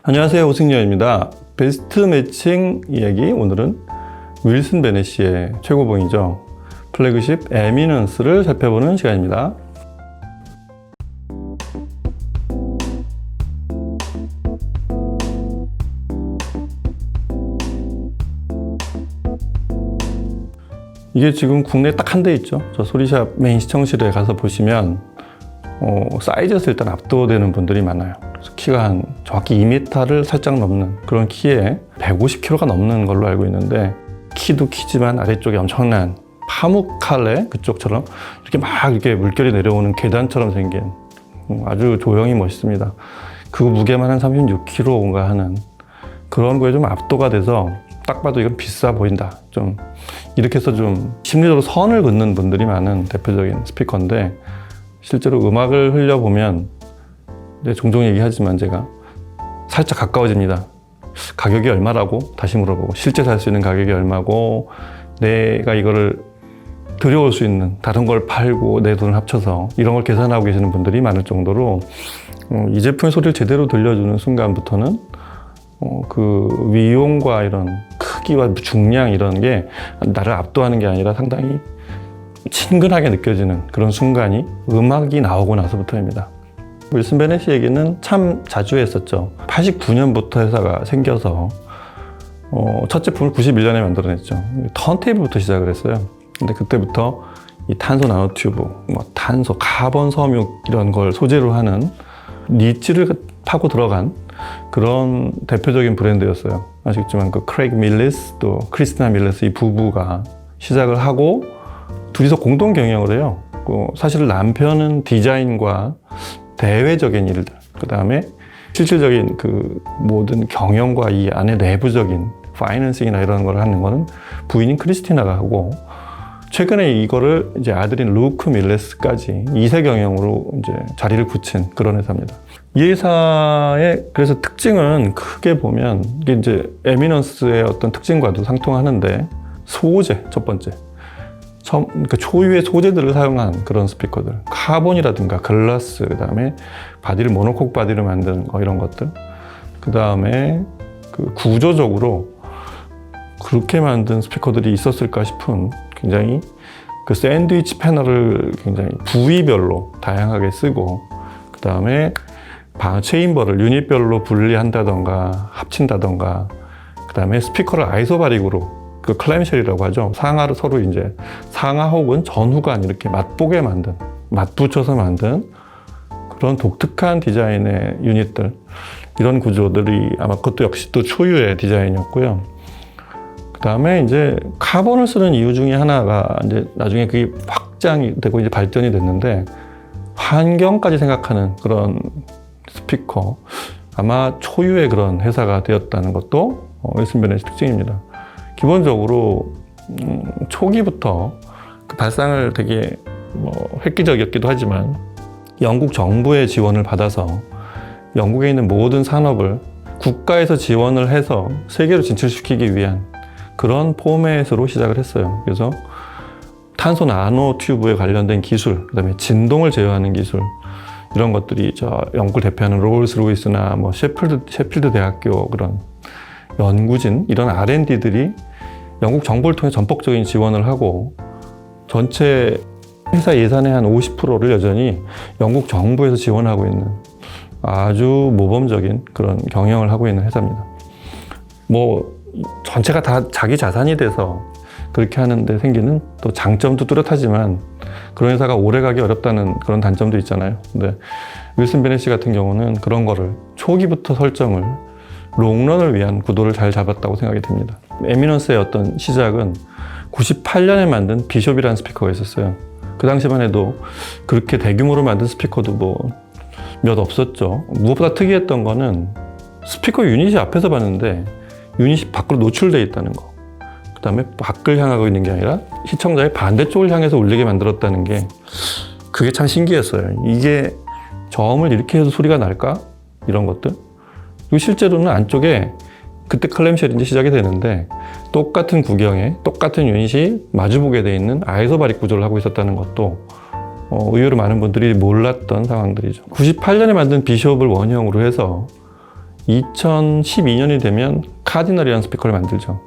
안녕하세요, 오승열입니다. 베스트 매칭 이야기, 오늘은 윌슨 베넷시의 최고봉이죠. 플래그십 에미넌스를 살펴보는 시간입니다. 이게 지금 국내에 딱 한 대 있죠. 저 소리샵 메인 시청실에 가서 보시면 사이즈에서 일단 압도되는 분들이 많아요. 그래서 키가 정확히 2m를 살짝 넘는 그런 키에 150kg가 넘는 걸로 알고 있는데, 키도 키지만 아래쪽에 엄청난 파묵칼레 그쪽처럼 이렇게 물결이 내려오는 계단처럼 생긴 아주 조형이 멋있습니다. 그 무게만 한 36kg인가 하는 그런 거에 좀 압도가 돼서 딱 봐도 이건 비싸 보인다. 좀 이렇게 해서 좀 심리적으로 선을 긋는 분들이 많은 대표적인 스피커인데, 실제로 음악을 흘려보면 종종 얘기하지만 제가 살짝 가까워집니다. 가격이 얼마라고 다시 물어보고, 실제 살 수 있는 가격이 얼마고, 내가 이거를 들여올 수 있는 다른 걸 팔고 내 돈을 합쳐서 이런 걸 계산하고 계시는 분들이 많을 정도로 이 제품의 소리를 제대로 들려주는 순간부터는 그 위용과 이런 크기와 중량 이런 게 나를 압도하는 게 아니라 상당히 친근하게 느껴지는 그런 순간이 음악이 나오고 나서부터입니다. 윌슨 베넷시 얘기는 참 자주 했었죠. 89년부터 회사가 생겨서 첫 제품을 91년에 만들어냈죠. 턴테이블부터 시작을 했어요. 근데 그때부터 이 탄소 나노튜브, 탄소, 카본 섬유 이런 걸 소재로 하는 니치를 파고 들어간 그런 대표적인 브랜드였어요. 아시겠지만 그 크레이그 밀리스 또 크리스티나 밀리스 이 부부가 시작을 하고 둘이서 공동 경영을 해요. 사실 남편은 디자인과 대외적인 일들, 그 다음에 실질적인 그 모든 경영과 이 안에 내부적인 파이낸싱이나 이런 걸 하는 거는 부인인 크리스티나가 하고, 최근에 이거를 이제 아들인 루크 밀레스까지 2세 경영으로 이제 자리를 굳힌 그런 회사입니다. 이 회사의 그래서 특징은 크게 보면 이게 이제 에미넌스의 어떤 특징과도 상통하는데, 소재 첫 번째. 그 초유의 소재들을 사용한 그런 스피커들, 카본이라든가 글라스, 그 다음에 바디를 모노콕 바디를 만드는 거 이런 것들, 그 다음에 그 구조적으로 그렇게 만든 스피커들이 있었을까 싶은 굉장히 그 샌드위치 패널을 굉장히 부위별로 다양하게 쓰고, 그 다음에 체인버를 유닛별로 분리한다던가 합친다던가, 그 다음에 스피커를 아이소바릭으로 그 클램쉘이라고 하죠. 상하를 서로 이제 상하 혹은 전후간 이렇게 맞보게 만든, 맞붙여서 만든 그런 독특한 디자인의 유닛들, 이런 구조들이 아마 그것도 역시 또 초유의 디자인이었고요. 그 다음에 이제 카본을 쓰는 이유 중에 하나가 이제 나중에 그게 확장이 되고 이제 발전이 됐는데, 환경까지 생각하는 그런 스피커, 아마 초유의 그런 회사가 되었다는 것도 윌슨 베넷의 특징입니다. 기본적으로 초기부터 그 발상을 되게 획기적이었기도 하지만 영국 정부의 지원을 받아서 영국에 있는 모든 산업을 국가에서 지원을 해서 세계로 진출시키기 위한 그런 포맷으로 시작을 했어요. 그래서 탄소 나노 튜브에 관련된 기술, 그 다음에 진동을 제어하는 기술, 이런 것들이 영국을 대표하는 롤스로이스나 셰필드 대학교 그런 연구진, 이런 R&D들이 영국 정부를 통해 전폭적인 지원을 하고, 전체 회사 예산의 한 50%를 여전히 영국 정부에서 지원하고 있는 아주 모범적인 그런 경영을 하고 있는 회사입니다. 전체가 다 자기 자산이 돼서 그렇게 하는데 생기는 또 장점도 뚜렷하지만, 그런 회사가 오래가기 어렵다는 그런 단점도 있잖아요. 근데 윌슨 베넷시 같은 경우는 그런 거를 초기부터 설정을 롱런을 위한 구도를 잘 잡았다고 생각이 됩니다. 에미넌스의 어떤 시작은 98년에 만든 비숍이라는 스피커가 있었어요. 그 당시만 해도 그렇게 대규모로 만든 스피커도 몇 없었죠. 무엇보다 특이했던 거는 스피커 유닛이 앞에서 봤는데 유닛이 밖으로 노출되어 있다는 거. 그 다음에 밖을 향하고 있는 게 아니라 시청자의 반대쪽을 향해서 울리게 만들었다는 게, 그게 참 신기했어요. 이게 저음을 이렇게 해서 소리가 날까? 이런 것들. 그리고 실제로는 안쪽에 그때 클램쉘이 이제 시작이 되는데, 똑같은 구경에 똑같은 유닛이 마주보게 돼 있는 아이소바릭 구조를 하고 있었다는 것도 의외로 많은 분들이 몰랐던 상황들이죠. 98년에 만든 비숍을 원형으로 해서 2012년이 되면 카디널이라는 스피커를 만들죠.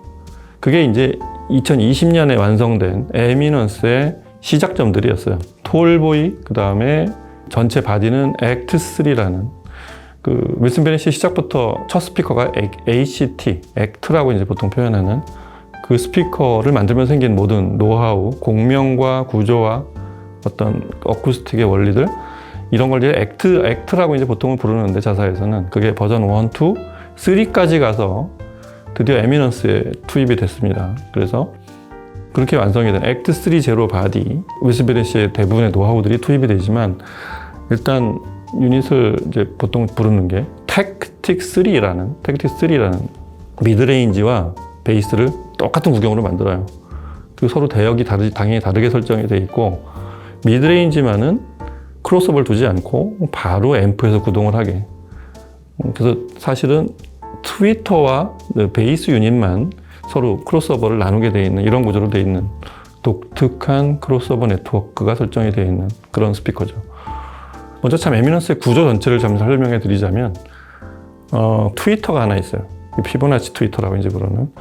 그게 이제 2020년에 완성된 에미넌스의 시작점들이었어요. 톨보이, 그 다음에 전체 바디는 액트3라는 그 윌슨 베넷이 시작부터 첫 스피커가 ACT, 액트라고 이제 보통 표현하는 그 스피커를 만들면서 생긴 모든 노하우, 공명과 구조와 어떤 어쿠스틱의 원리들 이런 걸 이제 액트라고 이제 보통은 부르는데 자사에서는 그게 버전 1, 2, 3까지 가서 드디어 에미넌스에 투입이 됐습니다. 그래서 그렇게 완성이 된 액트 3 제로 바디, 윌슨 베넷의 대부분의 노하우들이 투입이 되지만 일단 유닛을 이제 보통 부르는 게 택틱 3라는 미드레인지와 베이스를 똑같은 구경으로 만들어요. 그리고 서로 대역이 당연히 다르게 설정이 되어 있고 미드레인지만은 크로스오버를 두지 않고 바로 앰프에서 구동을 하게. 그래서 사실은 트위터와 베이스 유닛만 서로 크로스오버를 나누게 되어 있는 이런 구조로 되어 있는 독특한 크로스오버 네트워크가 설정이 되어 있는 그런 스피커죠. 먼저 참 에미넌스의 구조 전체를 좀 설명해 드리자면 트위터가 하나 있어요. 피보나치 트위터라고 이제 부르는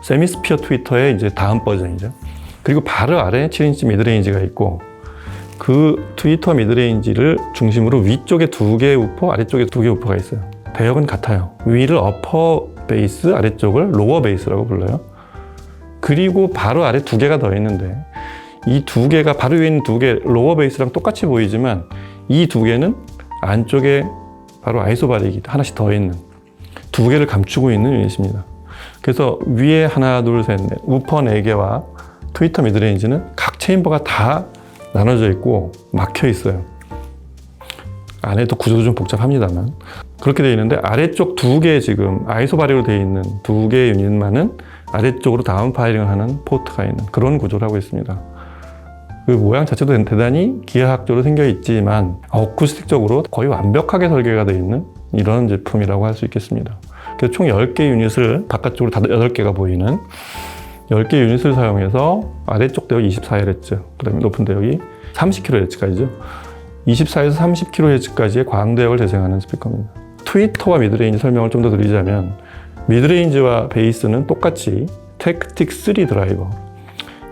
세미스피어 트위터의 이제 다음 버전이죠. 그리고 바로 아래 7인치 미드레인지가 있고 그 트위터 미드레인지를 중심으로 위쪽에 2개의 우퍼, 아래쪽에 2개의 우퍼가 있어요. 대역은 같아요. 위를 어퍼 베이스, 아래쪽을 로어 베이스라고 불러요. 그리고 바로 아래 2개가 더 있는데 이 2개가 바로 위에 있는 2개 로어 베이스랑 똑같이 보이지만 이 2개는 안쪽에 바로 아이소바릭이 하나씩 더 있는 2개를 감추고 있는 유닛입니다. 그래서 위에 하나, 둘, 셋, 넷 우퍼 4개와 트위터 미드레인지는 각 체인버가 다 나눠져 있고 막혀 있어요. 안에도 구조도 좀 복잡합니다만 그렇게 되어 있는데 아래쪽 2개 지금 아이소바리로 되어 있는 2개의 유닛만은 아래쪽으로 다운 파이링을 하는 포트가 있는 그런 구조를 하고 있습니다. 그 모양 자체도 대단히 기하학적으로 생겨 있지만 어쿠스틱적으로 거의 완벽하게 설계가 되어 있는 이런 제품이라고 할 수 있겠습니다. 그래서 총 10개 유닛을 바깥쪽으로 8개가 보이는 10개 유닛을 사용해서 아래쪽 대역 24Hz, 그 다음에 높은 대역이 30kHz까지죠. 24에서 30kHz까지의 광대역을 재생하는 스피커입니다. 트위터와 미드레인지 설명을 좀 더 드리자면 미드레인지와 베이스는 똑같이 택틱 3 드라이버,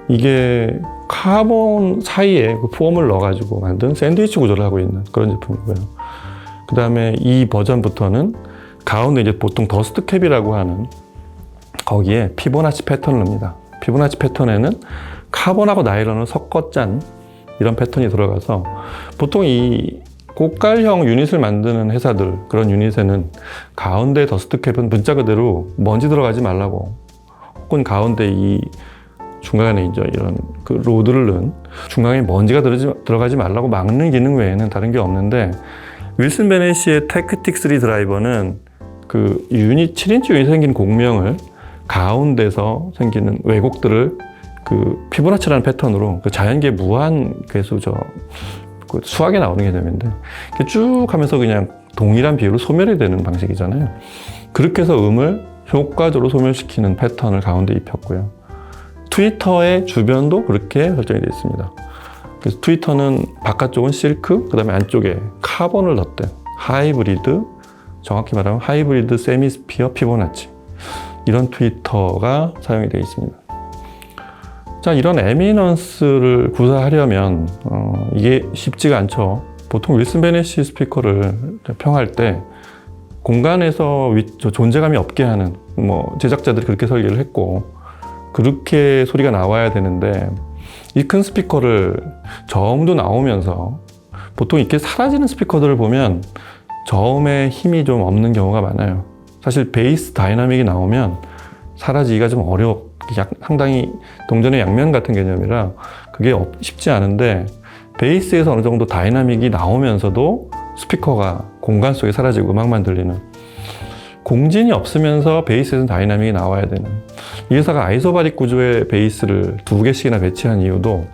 이게 카본 사이에 그 폼을 넣어가지고 만든 샌드위치 구조를 하고 있는 그런 제품이고요. 그 다음에 이 버전부터는 가운데 이제 보통 더스트 캡이라고 하는 거기에 피보나치 패턴을 넣습니다. 피보나치 패턴에는 카본하고 나일론을 섞어 짠 이런 패턴이 들어가서 보통 이 고깔형 유닛을 만드는 회사들 그런 유닛에는 가운데 더스트 캡은 문자 그대로 먼지 들어가지 말라고, 혹은 가운데 이 중간에 이제 이런 그 로드를 넣은 중간에 먼지가 들어가지 말라고 막는 기능 외에는 다른 게 없는데 윌슨 베넷의 택틱 3 드라이버는 그 유닛 7인치 유닛에 생긴 공명을 가운데서 생기는 왜곡들을 그 피보나치라는 패턴으로 그 자연계 무한 궤수 그 수학에 나오는 개념인데 쭉 하면서 그냥 동일한 비율로 소멸이 되는 방식이잖아요. 그렇게 해서 음을 효과적으로 소멸시키는 패턴을 가운데 입혔고요. 트위터의 주변도 그렇게 설정이 되어 있습니다. 그래서 트위터는 바깥쪽은 실크, 그 다음에 안쪽에 카본을 넣었던 하이브리드, 정확히 말하면 하이브리드 세미스피어 피보나치, 이런 트위터가 사용이 되어 있습니다. 자, 이런 에미넌스를 구사하려면 이게 쉽지가 않죠. 보통 윌슨 베넷이 스피커를 평할 때 공간에서 존재감이 없게 하는 제작자들이 그렇게 설계를 했고 그렇게 소리가 나와야 되는데 이 큰 스피커를 저음도 나오면서 보통 이렇게 사라지는 스피커들을 보면 저음에 힘이 좀 없는 경우가 많아요. 사실 베이스 다이나믹이 나오면 사라지기가 좀 상당히 동전의 양면 같은 개념이라 그게 쉽지 않은데 베이스에서 어느 정도 다이나믹이 나오면서도 스피커가 공간 속에 사라지고 음악만 들리는, 공진이 없으면서 베이스에서는 다이나믹이 나와야 되는, 이 회사가 아이소바릭 구조의 베이스를 2개씩이나 배치한 이유도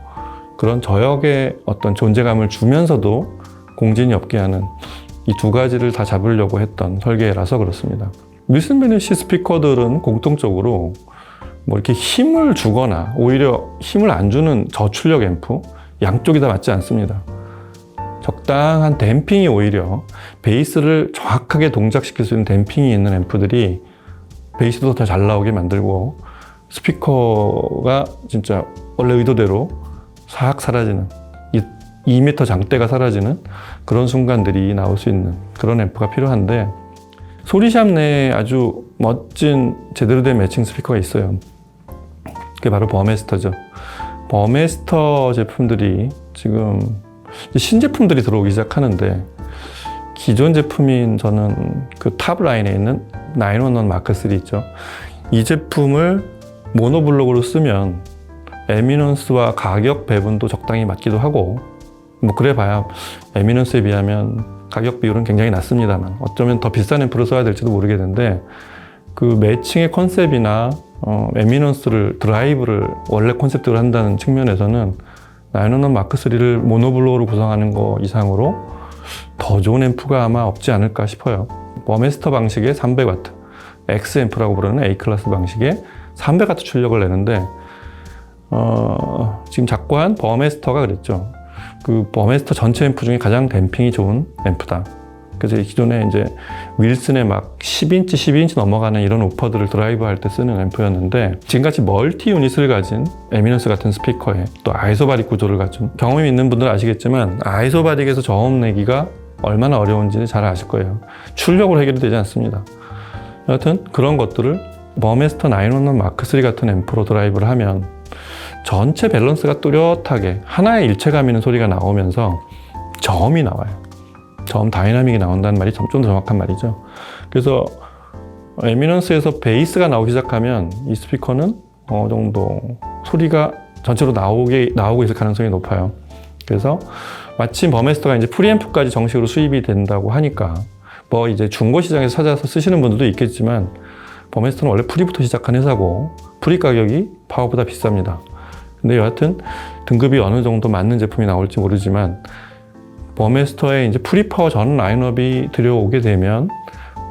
그런 저역의 어떤 존재감을 주면서도 공진이 없게 하는 이 2가지를 다 잡으려고 했던 설계라서 그렇습니다. 윌슨 베넷이 스피커들은 공통적으로 이렇게 힘을 주거나 오히려 힘을 안 주는 저출력 앰프, 양쪽이 다 맞지 않습니다. 적당한 댐핑이 오히려 베이스를 정확하게 동작시킬 수 있는 댐핑이 있는 앰프들이 베이스도 더 잘 나오게 만들고 스피커가 진짜 원래 의도대로 싹 사라지는 2m 장대가 사라지는 그런 순간들이 나올 수 있는 그런 앰프가 필요한데 소리샵 내에 아주 멋진 제대로 된 매칭 스피커가 있어요. 그게 바로 버메스터죠. 버메스터 제품들이 지금 신제품들이 들어오기 시작하는데 기존 제품인 저는 그 탑 라인에 있는 911 마크 3 있죠. 이 제품을 모노블록으로 쓰면 에미넌스와 가격 배분도 적당히 맞기도 하고 뭐 그래봐야 에미넌스에 비하면 가격 비율은 굉장히 낮습니다만 어쩌면 더 비싼 앰프를 써야 될지도 모르겠는데 그 매칭의 컨셉이나 에미넌스를 드라이브를 원래 컨셉대로 한다는 측면에서는 911 마크 3를 모노블록으로 구성하는 거 이상으로 더 좋은 앰프가 아마 없지 않을까 싶어요. 버메스터 방식의 300W X 앰프라고 부르는 A클래스 방식의 300W 출력을 내는데 지금 작고한 버메스터가 그랬죠. 그 버메스터 전체 앰프 중에 가장 댐핑이 좋은 앰프다. 그래서 기존에 이제 윌슨에 막 10인치, 12인치 넘어가는 이런 우퍼들을 드라이브 할 때 쓰는 앰프였는데 지금같이 멀티 유닛을 가진 에미넌스 같은 스피커에 또 아이소바릭 구조를 갖춘 경험이 있는 분들은 아시겠지만 아이소바릭에서 저음 내기가 얼마나 어려운지 잘 아실 거예요. 출력으로 해결이 되지 않습니다. 여하튼 그런 것들을 버메스터 911 마크 3 같은 앰프로 드라이브를 하면 전체 밸런스가 뚜렷하게 하나의 일체감 있는 소리가 나오면서 저음이 나와요. 저음 다이나믹이 나온다는 말이 좀 더 정확한 말이죠. 그래서 에미넌스에서 베이스가 나오기 시작하면 이 스피커는 어느 정도 소리가 전체로 나오고 있을 가능성이 높아요. 그래서 마침 버메스터가 이제 프리앰프까지 정식으로 수입이 된다고 하니까 뭐 이제 중고 시장에서 찾아서 쓰시는 분들도 있겠지만 버메스터는 원래 프리부터 시작한 회사고 프리 가격이 파워보다 비쌉니다. 근데 여하튼 등급이 어느 정도 맞는 제품이 나올지 모르지만 버메스터에 이제 프리파워 전 라인업이 들여오게 되면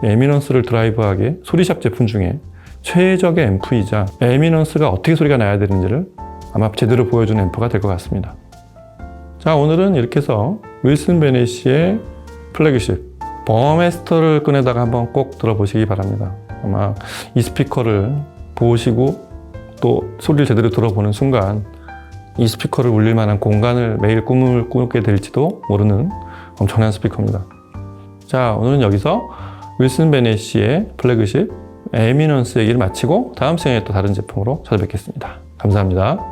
에미넌스를 드라이브하게 소리샵 제품 중에 최적의 앰프이자 에미넌스가 어떻게 소리가 나야 되는지를 아마 제대로 보여주는 앰프가 될 것 같습니다. 자, 오늘은 이렇게 해서 윌슨 베네시의 플래그십 버메스터를 꺼내다가 한번 꼭 들어보시기 바랍니다. 아마 이 스피커를 보시고 또 소리를 제대로 들어보는 순간 이 스피커를 울릴 만한 공간을 매일 꿈을 꾸게 될지도 모르는 엄청난 스피커입니다. 자, 오늘은 여기서 윌슨 베네시의 플래그십 에미넌스 얘기를 마치고 다음 시간에 또 다른 제품으로 찾아뵙겠습니다. 감사합니다.